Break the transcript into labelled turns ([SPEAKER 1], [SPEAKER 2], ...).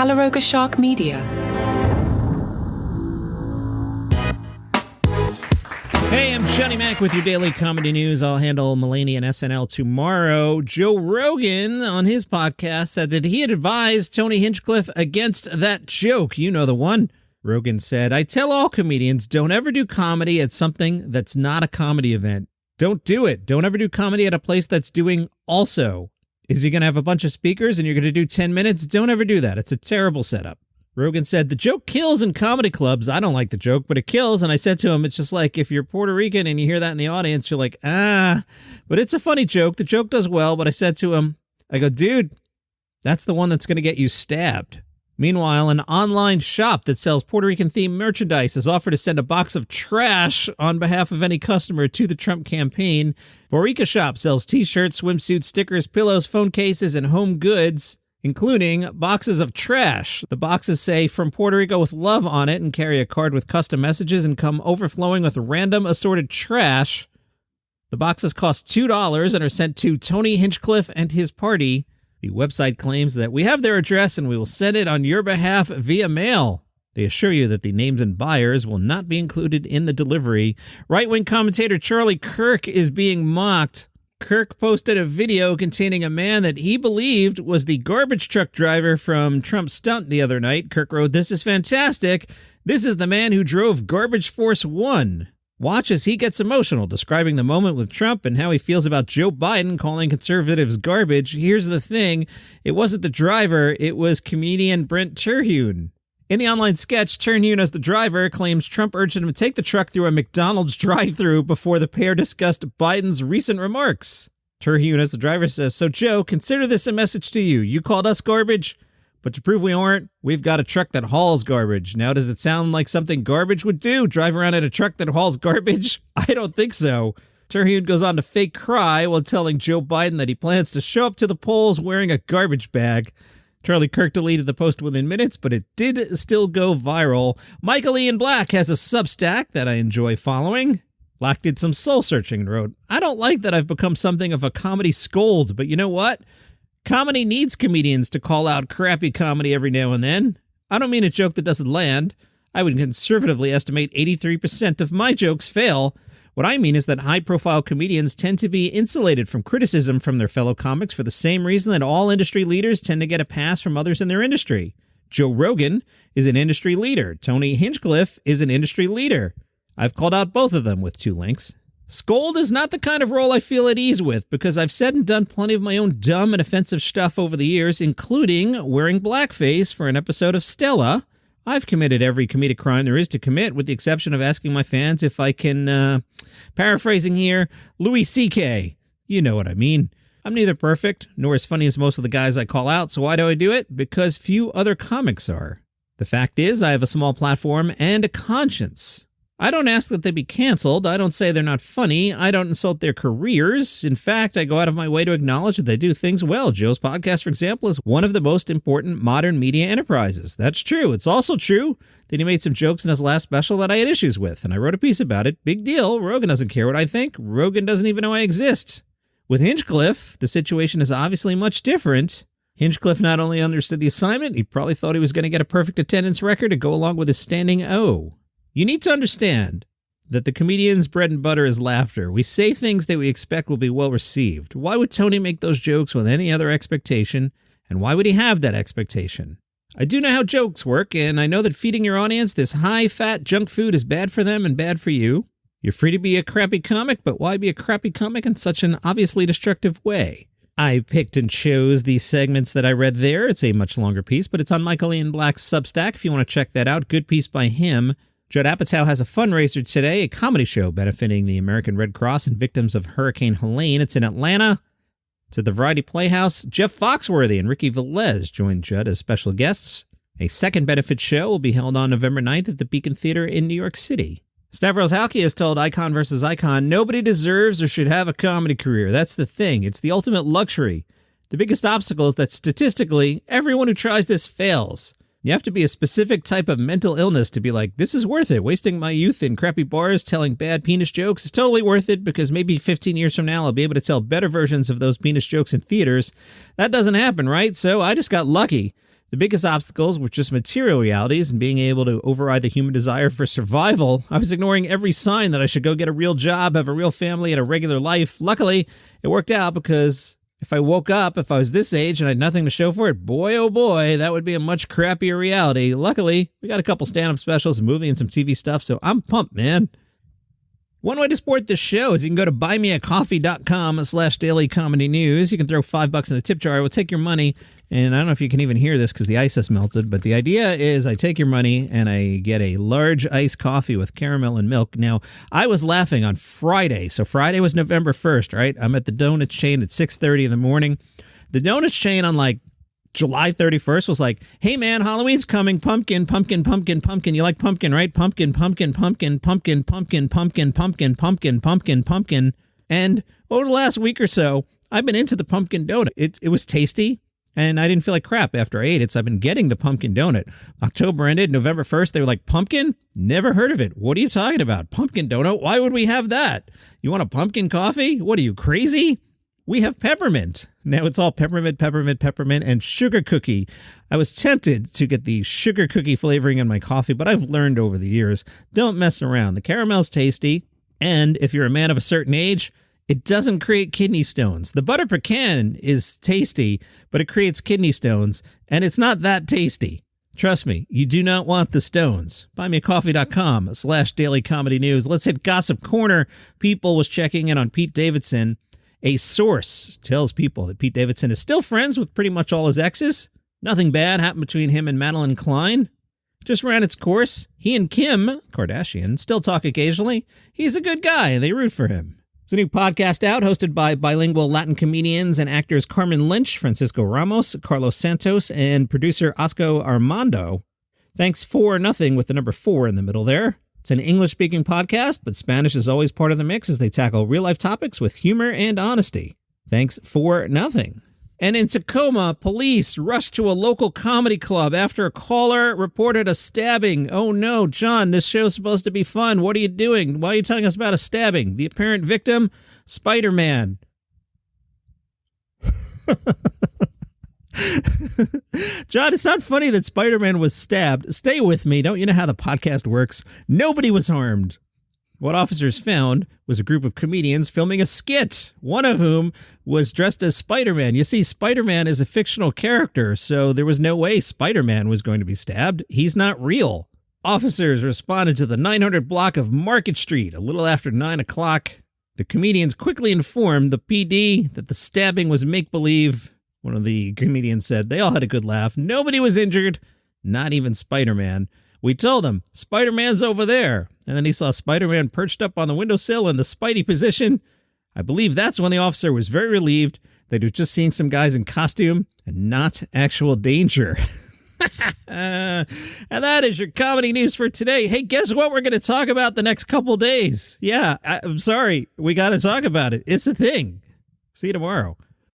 [SPEAKER 1] Calaroga Shark Media.
[SPEAKER 2] Hey, I'm Johnny Mac with your daily comedy news. I'll handle Mulaney and SNL tomorrow. Joe Rogan on his podcast said that he had advised Tony Hinchcliffe against that joke. You know the one. Rogan said, I tell all comedians, don't ever do comedy at something that's not a comedy event. Don't do it. Don't ever do comedy at a place that's doing also. Is he going to have a bunch of speakers and you're going to do 10 minutes? Don't ever do that. It's a terrible setup. Rogan said, the joke kills in comedy clubs. I don't like the joke, but it kills. And I said to him, it's just like if you're Puerto Rican and you hear that in the audience, you're like, but it's a funny joke. The joke does well. But I said to him, I go, dude, that's the one that's going to get you stabbed. Meanwhile, an online shop that sells Puerto Rican-themed merchandise has offered to send a box of trash on behalf of any customer to the Trump campaign. Borica Shop sells T-shirts, swimsuits, stickers, pillows, phone cases, and home goods, including boxes of trash. The boxes say, from Puerto Rico with love on it, and carry a card with custom messages and come overflowing with random assorted trash. The boxes cost $2 and are sent to Tony Hinchcliffe and his party. The website claims that we have their address and we will send it on your behalf via mail. They assure you that the names and buyers will not be included in the delivery. Right-wing commentator Charlie Kirk is being mocked. Kirk posted a video containing a man that he believed was the garbage truck driver from Trump's stunt the other night. Kirk wrote, this is fantastic. This is the man who drove Garbage Force One. Watch as he gets emotional, describing the moment with Trump and how he feels about Joe Biden calling conservatives garbage. Here's the thing. It wasn't the driver. It was comedian Brent Terhune. In the online sketch, Terhune, as the driver, claims Trump urged him to take the truck through a McDonald's drive-thru before the pair discussed Biden's recent remarks. Terhune, as the driver, says, so Joe, consider this a message to you. You called us garbage, but to prove we aren't, we've got a truck that hauls garbage. Now, does it sound like something garbage would do? Drive around in a truck that hauls garbage? I don't think so. Terhune goes on to fake cry while telling Joe Biden that he plans to show up to the polls wearing a garbage bag. Charlie Kirk deleted the post within minutes, but it did still go viral. Michael Ian Black has a Substack that I enjoy following. Black did some soul searching and wrote, I don't like that I've become something of a comedy scold, but you know what? Comedy needs comedians to call out crappy comedy every now and then. I don't mean a joke that doesn't land. I would conservatively estimate 83% of my jokes fail. What I mean is that high-profile comedians tend to be insulated from criticism from their fellow comics for the same reason that all industry leaders tend to get a pass from others in their industry. Joe Rogan is an industry leader. Tony Hinchcliffe is an industry leader. I've called out both of them with 2 links. Scold is not the kind of role I feel at ease with because I've said and done plenty of my own dumb and offensive stuff over the years, including wearing blackface for an episode of Stella. I've committed every comedic crime there is to commit, with the exception of asking my fans if I can, paraphrasing here, Louis C.K. You know what I mean. I'm neither perfect nor as funny as most of the guys I call out, so why do I do it? Because few other comics are. The fact is, I have a small platform and a conscience. I don't ask that they be canceled. I don't say they're not funny. I don't insult their careers. In fact, I go out of my way to acknowledge that they do things well. Joe's podcast, for example, is one of the most important modern media enterprises. That's true. It's also true that he made some jokes in his last special that I had issues with, and I wrote a piece about it. Big deal. Rogan doesn't care what I think. Rogan doesn't even know I exist. With Hinchcliffe, the situation is obviously much different. Hinchcliffe not only understood the assignment, he probably thought he was going to get a perfect attendance record to go along with his standing O. You need to understand that the comedian's bread and butter is laughter. We say things that we expect will be well received. Why would Tony make those jokes with any other expectation? And why would he have that expectation? I do know how jokes work, and I know that feeding your audience this high-fat junk food is bad for them and bad for you. You're free to be a crappy comic, but why be a crappy comic in such an obviously destructive way? I picked and chose the segments that I read there. It's a much longer piece, but it's on Michael Ian Black's Substack if you want to check that out. Good piece by him. Judd Apatow has a fundraiser today, a comedy show benefiting the American Red Cross and victims of Hurricane Helene. It's in Atlanta. It's at the Variety Playhouse. Jeff Foxworthy and Ricky Velez join Judd as special guests. A second benefit show will be held on November 9th at the Beacon Theater in New York City. Stavros Halki has told Icon vs. Icon, nobody deserves or should have a comedy career. That's the thing. It's the ultimate luxury. The biggest obstacle is that statistically, everyone who tries this fails. You have to be a specific type of mental illness to be like, this is worth it. Wasting my youth in crappy bars telling bad penis jokes is totally worth it because maybe 15 years from now I'll be able to tell better versions of those penis jokes in theaters. That doesn't happen, right? So I just got lucky. The biggest obstacles were just material realities and being able to override the human desire for survival. I was ignoring every sign that I should go get a real job, have a real family, and a regular life. Luckily, it worked out because if I woke up, if I was this age and I had nothing to show for it, boy, oh boy, that would be a much crappier reality. Luckily, we got a couple stand-up specials, a movie, and some TV stuff, so I'm pumped, man. One way to support this show is you can go to buymeacoffee.com/dailycomedynews. You can throw $5 in the tip jar. I will take your money, and I don't know if you can even hear this because the ice has melted, but the idea is I take your money and I get a large iced coffee with caramel and milk. Now, I was laughing on Friday. So Friday was November 1st, right? I'm at the donut chain at 6:30 in the morning. The donut chain on like July 31st was like, hey man, Halloween's coming, pumpkin, pumpkin, pumpkin, pumpkin. You like pumpkin, right? Pumpkin, pumpkin, pumpkin, pumpkin, pumpkin, pumpkin, pumpkin, pumpkin, pumpkin, pumpkin. And over the last week or so, I've been into the pumpkin donut. It was tasty, and I didn't feel like crap after I ate it, so I've been getting the pumpkin donut. October ended, November 1st, they were like, pumpkin? Never heard of it. What are you talking about? Pumpkin donut? Why would we have that? You want a pumpkin coffee? What are you, crazy? We have peppermint. Now it's all peppermint, peppermint, peppermint, and sugar cookie. I was tempted to get the sugar cookie flavoring in my coffee, but I've learned over the years, don't mess around. The caramel's tasty, and if you're a man of a certain age, it doesn't create kidney stones. The butter pecan is tasty, but it creates kidney stones, and it's not that tasty. Trust me, you do not want the stones. Buymeacoffee.com/dailycomedynews. Let's hit Gossip Corner. People was checking in on Pete Davidson. A source tells people that Pete Davidson is still friends with pretty much all his exes. Nothing bad happened between him and Madeline Klein. Just ran its course. He and Kim Kardashian still talk occasionally. He's a good guy, and they root for him. It's a new podcast out, hosted by bilingual Latin comedians and actors Carmen Lynch, Francisco Ramos, Carlos Santos, and producer Osco Armando. Thanks for nothing with the number 4 in the middle there. It's an English-speaking podcast, but Spanish is always part of the mix as they tackle real-life topics with humor and honesty. Thanks for nothing. And in Tacoma, police rushed to a local comedy club after a caller reported a stabbing. Oh no, John, this show's supposed to be fun. What are you doing? Why are you telling us about a stabbing? The apparent victim? Spider-Man. John, it's not funny that Spider-Man was stabbed. Stay with me. Don't you know how the podcast works? Nobody was harmed. What officers found was a group of comedians filming a skit, one of whom was dressed as Spider-Man. You see, Spider-Man is a fictional character, so there was no way Spider-Man was going to be stabbed. He's not real. Officers responded to the 900 block of Market Street a little after 9 o'clock. The comedians quickly informed the PD that the stabbing was make-believe. One of the comedians said they all had a good laugh. Nobody was injured, not even Spider-Man. We told him, Spider-Man's over there. And then he saw Spider-Man perched up on the windowsill in the Spidey position. I believe that's when the officer was very relieved that he was just seeing some guys in costume and not actual danger. And that is your comedy news for today. Hey, guess what we're going to talk about the next couple days? Yeah, I'm sorry. We got to talk about it. It's a thing. See you tomorrow.